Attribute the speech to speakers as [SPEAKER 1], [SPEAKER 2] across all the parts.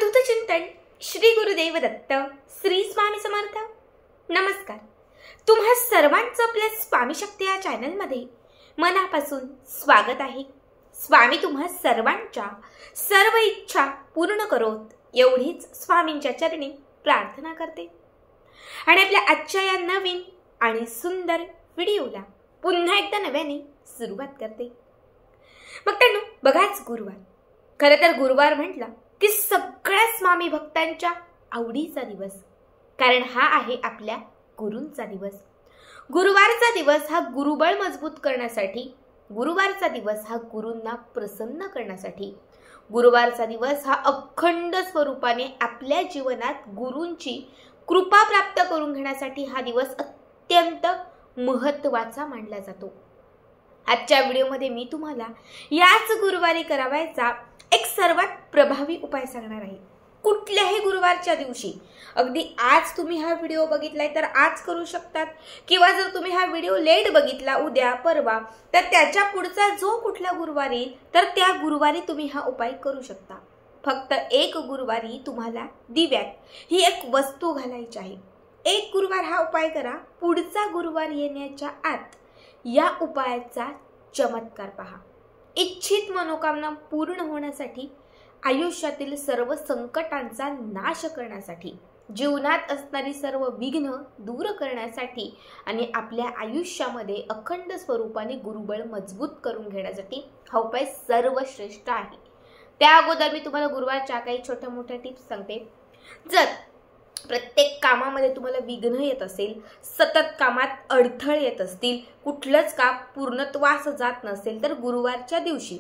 [SPEAKER 1] अवधूत चिंतन श्री गुरुदेव दत्त श्री स्वामी समर्थ। नमस्कार, तुम्हा सर्वांचं आपल्या स्वामी शक्ती या चॅनल मध्ये मनापासून स्वागत आहे। स्वामी तुम्हा सर्वांच्या सर्व इच्छा पूर्ण करोत एवढीच स्वामींच्या चरणी प्रार्थना करते आणि आपल्या आजच्या या नवीन आणि सुंदर व्हिडिओला पुन्हा एकदा नव्याने सुरुवात करते। मग त्यांनो बघाच गुरुवार, खरं तर गुरुवार म्हटला की सगळ्या स्वामी भक्तांच्या आवडीचा दिवस, कारण हा आहे आपल्या गुरूंचा दिवस। गुरुवारचा दिवस हा गुरुबळ मजबूत करण्यासाठी, गुरुवारचा दिवस हा गुरूंना प्रसन्न करण्यासाठी, गुरुवारचा दिवस हा अखंड स्वरूपाने आपल्या जीवनात गुरूंची कृपा प्राप्त करून घेण्यासाठी हा दिवस अत्यंत महत्त्वाचा मानला जातो। आजच्या व्हिडिओमध्ये मी तुम्हाला याच गुरुवारी करावायचा एक सर्वात प्रभावी उपाय सांगणार आहे। कुठल्याही गुरुवारच्या दिवशी, अगदी आज तुम्ही हा व्हिडिओ बघितलाय तर आज करू शकतात, किंवा जर तुम्ही हा व्हिडिओ लेट बघितला उद्या परवा तर त्याच्या पुढचा जो कुठला गुरुवार येईल तर त्या गुरुवारी तुम्ही हा उपाय करू शकता। फक्त एक गुरुवारी तुम्हाला दिव्यात ही एक वस्तू घालायची आहे। एक गुरुवार हा उपाय करा, पुढचा गुरुवार येण्याच्या आत या उपायाचा चमत्कार पहा। इच्छित मनोकामना पूर्ण होण्यासाठी, आयुष्यातील सर्व संकटांचा नाश करण्यासाठी, जीवनात असणारी सर्व विघ्न दूर करण्यासाठी आणि आपल्या आयुष्यामध्ये अखंड स्वरूपाने गुरुबळ मजबूत करून घेण्यासाठी हा उपाय सर्वश्रेष्ठ आहे। त्या अगोदर मी तुम्हाला गुरुवारच्या काही छोट्या मोठ्या टिप्स सांगते। जर प्रत्येक कामामध्ये तुम्हाला विघ्न येत असेल, सतत कामात अडथळे येत असतील, कुठलंच काम पूर्णत्वास जात नसेल तर गुरुवारच्या दिवशी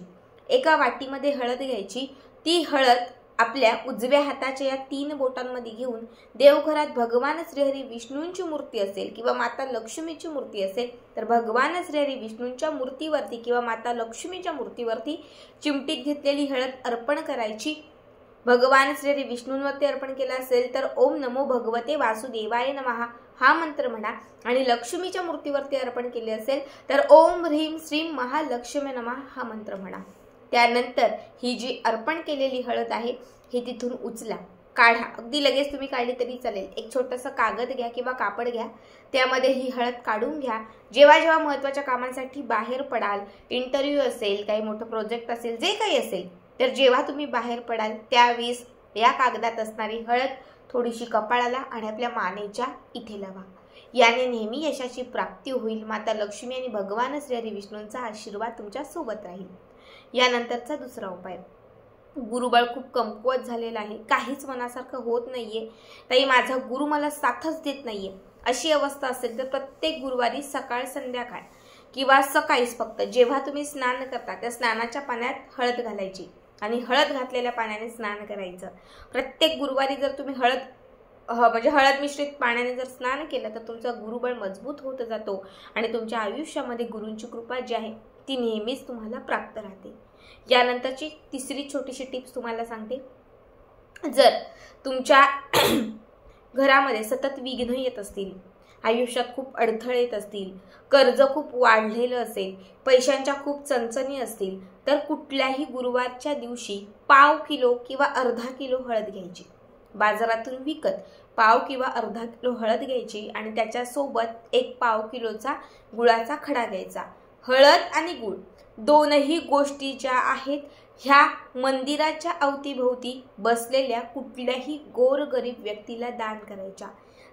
[SPEAKER 1] एका वाटीमध्ये हळद घ्यायची। ती हळद आपल्या उजव्या हाताच्या या 3 बोटांमध्ये घेऊन देवघरात भगवान श्रीहरी विष्णूंची मूर्ती असेल किंवा माता लक्ष्मीची मूर्ती असेल तर भगवान श्रीहरी विष्णूंच्या मूर्तीवरती किंवा माता लक्ष्मीच्या मूर्तीवरती चिमटीत घेतलेली हळद अर्पण करायची। भगवान श्री विष्णूंवरती अर्पण केला असेल तर ओम नमो भगवते वासुदेवाय नमः हा मंत्र म्हणा, आणि लक्ष्मीच्या मूर्तीवरती अर्पण केले असेल तर ओम ह्रीम श्रीम महालक्ष्मी नमः हा मंत्र म्हणा। त्यानंतर ही जी अर्पण केलेली हळद आहे ही तिथून उचला, काढा। अगदी लगेच तुम्ही काढली तरी चालेल। एक छोटासा कागद घ्या किंवा कापड घ्या, त्यामध्ये ही हळद काढून घ्या। जेव्हा जेव्हा महत्त्वाच्या कामांसाठी बाहेर पडाल, इंटरव्ह्यू असेल, काही मोठं प्रोजेक्ट असेल, जे काही असेल, तर जेव्हा तुम्ही बाहेर पडाल त्यावेळेस या कागदात असणारी हळद थोडीशी कपाळाला आणि आपल्या मानेच्या इथे लावा। याने नेहमी यशाची प्राप्ती होईल। माता लक्ष्मी आणि भगवान श्री विष्णूंचा आशीर्वाद तुमच्या सोबत राहील। यानंतरचा दुसरा उपाय, गुरुबळ खूप कमकुवत झालेला आहे, काहीच मनासारखं होत नाहीये, ताई माझा गुरु मला साथच देत नाहीये, अशी अवस्था असेल तर प्रत्येक गुरुवारी सकाळ संध्याकाळ किंवा सकाळीच फक्त जेव्हा तुम्ही स्नान करता त्या स्नानाच्या पाण्यात हळद घालायची आणि हळद घातलेल्या पाण्याने स्नान करायचं। प्रत्येक गुरुवारी जर तुम्ही हळद मिश्रित पाण्याने जर स्नान केलं तर तुमचा गुरुबळ मजबूत होत जातो आणि तुमच्या आयुष्यामध्ये गुरूंची कृपा जी आहे ती नेहमीच तुम्हाला प्राप्त राहते। यानंतरची तिसरी छोटीशी टिप्स तुम्हाला सांगते। जर तुमच्या घरामध्ये सतत विघ्न येत असतील, आयुष्यात खूप अडथळे येत असतील, कर्ज खूप वाढलेलं असेल, पैशांच्या खूप चणचणी असतील तर कुठल्याही गुरुवारच्या दिवशी पाव किलो किंवा अर्धा किलो हळद घ्यायची। बाजारातून विकत पाव किंवा अर्धा किलो हळद घ्यायची आणि त्याच्यासोबत एक पाव किलोचा गुळाचा खडा घ्यायचा। हळद आणि गुळ दोनही गोष्टी ज्या आहेत ह्या मंदिराच्या अवतीभोवती बसलेल्या कुठल्याही गोरगरीब व्यक्तीला दान करायच्या।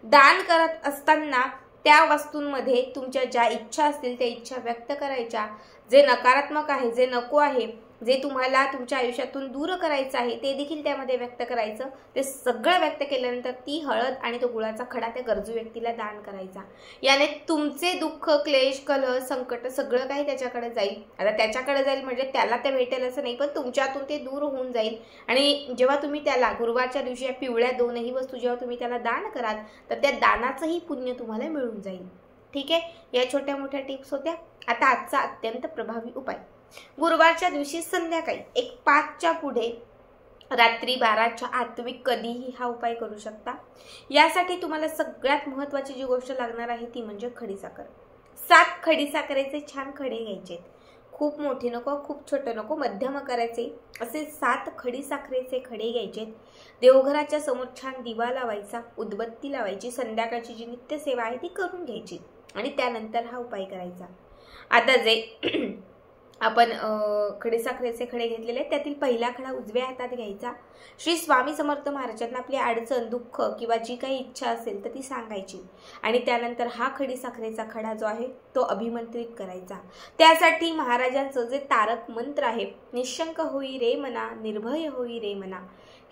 [SPEAKER 1] दान करत असताना त्या वस्तूंमध्ये तुमच्या ज्या इच्छा असतील त्या इच्छा व्यक्त करायच्या। जे नकारात्मक आहे, जे नको आहे, जे तुम्हाला तुमच्या आयुष्यातून दूर करायचं आहे ते देखील त्यामध्ये व्यक्त करायचं। ते सगळं व्यक्त केल्यानंतर ती हळद आणि तो गुळाचा खडा त्या गरजू व्यक्तीला दान करायचा। याने तुमचे दुःख, क्लेश, कलह, संकट सगळं काही त्याच्याकडे जाईल। आता त्याच्याकडे जाईल म्हणजे त्याला ते भेटेल असं नाही, पण तुमच्यातून ते दूर होऊन जाईल। आणि जेव्हा तुम्ही त्याला गुरुवारच्या दिवशी या पिवळ्या दोनही वस्तू जेव्हा तुम्ही त्याला दान कराल तर त्या दानाचंही पुण्य तुम्हाला मिळून जाईल। ठीक आहे, या छोट्या मोठ्या टिप्स होत्या। आता आजचा अत्यंत प्रभावी उपाय, गुरुवारच्या दिवशी संध्याकाळी एक 5च्या पुढे रात्री 12च्या आत तुम्ही कधीही हा उपाय करू शकता। यासाठी तुम्हाला सगळ्यात महत्त्वाची जी गोष्ट लागणार आहे ती म्हणजे खडीसाखर। 7 खडीसाखरेचे छान खडे घ्यायचे, खूप मोठे नको, खूप छोटे नको, मध्यम आकाराचे असे 7 खडी साखरेचे खडे घ्यायचे. देवघराच्या समोर छान दिवा लावायचा, उदबत्ती लावायची, संध्याकाळची जी नित्य सेवा आहे ती करून घ्यायची आणि त्यानंतर हा उपाय करायचा. आता जे आपण खडीसाखरेचे खडे घेतलेले आहेत त्यातील पहिला खडा उजव्या हातात घ्यायचा. श्री स्वामी समर्थ महाराजांना आपली अडचण, दुःख किंवा जी काही इच्छा असेल तर ती सांगायची आणि त्यानंतर हा खडीसाखरेचा खडा जो आहे तो अभिमंत्रित करायचा. त्यासाठी महाराजांचं जे तारक मंत्र आहे, निशंक होई रे मना, निर्भय होई रे मना,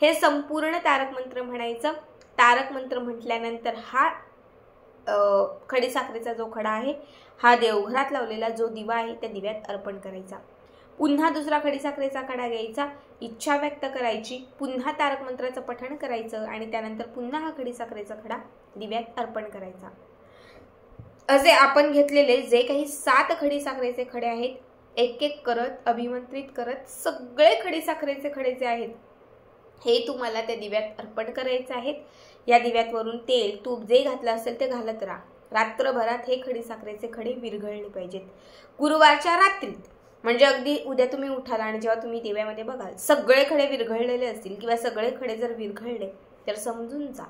[SPEAKER 1] हे संपूर्ण तारक मंत्र म्हणायचं. तारक मंत्र म्हटल्यानंतर हा खडीसाखरेचा जो खडा आहे हा देवघरात लावलेला जो दिवा आहे त्या दिव्यात अर्पण करायचा. पुन्हा दुसरा खडीसाखरेचा खडा घ्यायचा, इच्छा व्यक्त करायची, पुन्हा तारक मंत्राचं पठण करायचं आणि त्यानंतर पुन्हा हा खडीसाखरेचा खडा दिव्यात अर्पण करायचा. असे आपण घेतलेले जे काही 7 खडीसाखरेचे खडे आहेत, एक एक करत अभिमंत्रित करत सगळे खडीसाखरेचे खडे जे आहेत हे तुम्हाला त्या दिव्यात अर्पण करायचे आहेत. या दिव्यात वरून तेल, तूप जे घातलं असेल ते घालत राहा. रात्रभरात हे खडीसाखरेचे खडे विरघळले पाहिजेत. गुरुवारच्या रात्रीत म्हणजे अगदी उद्या तुम्ही उठाल आणि जेव्हा तुम्ही दिव्यामध्ये बघाल सगळे खडे विरघळलेले असतील किंवा सगळे खडे जर विरघळले तर समजून जा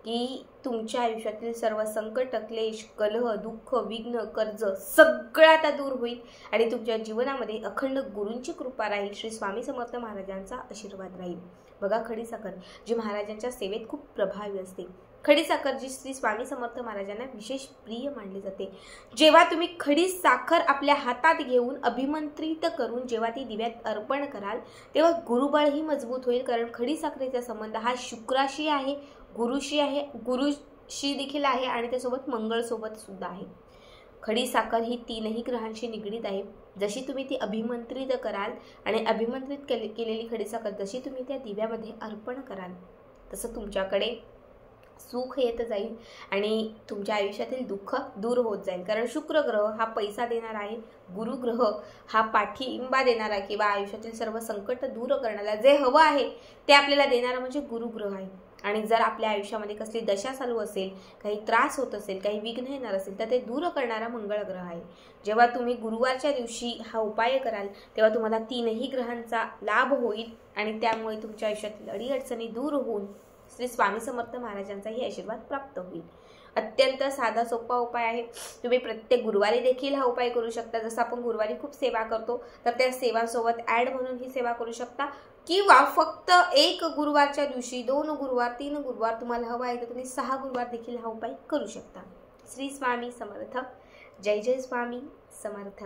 [SPEAKER 1] की तुमच्या आयुष्यातील सर्व संकट, क्लेश, कलह, दुःख, विघ्न, कर्ज सगळं आता दूर होईल आणि तुमच्या जीवनामध्ये अखंड गुरूंची कृपा राहील. श्री स्वामी समर्थ महाराजांचा आशीर्वाद राहील. बघा, खडीसाखर जी महाराजांच्या सेवेत खूप प्रभावी असते, खडीसाखर जी श्री स्वामी समर्थ महाराजांना विशेष प्रिय मानली जाते. जेव्हा तुम्ही खडीसाखर आपल्या हातात घेऊन अभिमंत्रित करून जेव्हा ती दिव्यात अर्पण कराल तेव्हा गुरुबळही मजबूत होईल. कारण खडीसाखरेचा संबंध हा शुक्राशी आहे, गुरुशी आहे, गुरुशी देखील आहे आणि त्यासोबत मंगळसोबत सुद्धा आहे. खडीसाखर ही 3ही ग्रहांशी निगडीत आहे. जशी तुम्ही ती अभिमंत्रित कराल आणि अभिमंत्रित केलेली खडीसाखर जशी तुम्ही त्या दिव्यामध्ये अर्पण कराल तसं तुमच्याकडे सुख येत जाईल आणि तुमच्या आयुष्यातील दुःख दूर होत जाईल. कारण शुक्र ग्रह हा पैसा देणारा आहे, गुरु ग्रह हा पाठिंबा देणारा किंवा आयुष्यातील सर्व संकट दूर करणारा, जे हवं आहे ते आपल्याला देणारा म्हणजे गुरु ग्रह आहे. आणि जर आपल्या आयुष्यामध्ये कसली दशा चालू असेल, काही त्रास होत असेल, काही विघ्न येणार असेल तर ते दूर करणारा मंगळ ग्रह आहे. जेव्हा तुम्ही गुरुवारच्या दिवशी हा उपाय कराल तेव्हा तुम्हाला 3ही ग्रहांचा लाभ होईल आणि त्यामुळे तुमच्या आयुष्यातील अडीअडचणी दूर होऊन श्री स्वामी समर्थ महाराजांचाही आशीर्वाद प्राप्त होईल. अत्यंत साधा सोपा उपाय आहे. तुम्ही प्रत्येक गुरुवारी देखील हा उपाय करू शकता. जसं आपण गुरुवारी खूप सेवा करतो तर त्या सेवांसोबत ॲड म्हणून ही सेवा करू शकता किंवा फक्त 1 गुरुवारच्या दिवशी 2 गुरुवार 3 गुरुवार तुम्हाला हवा आहे तर तुम्ही 6 गुरुवार देखील हा उपाय करू शकता. श्री स्वामी समर्थ. जय जय स्वामी समर्थ.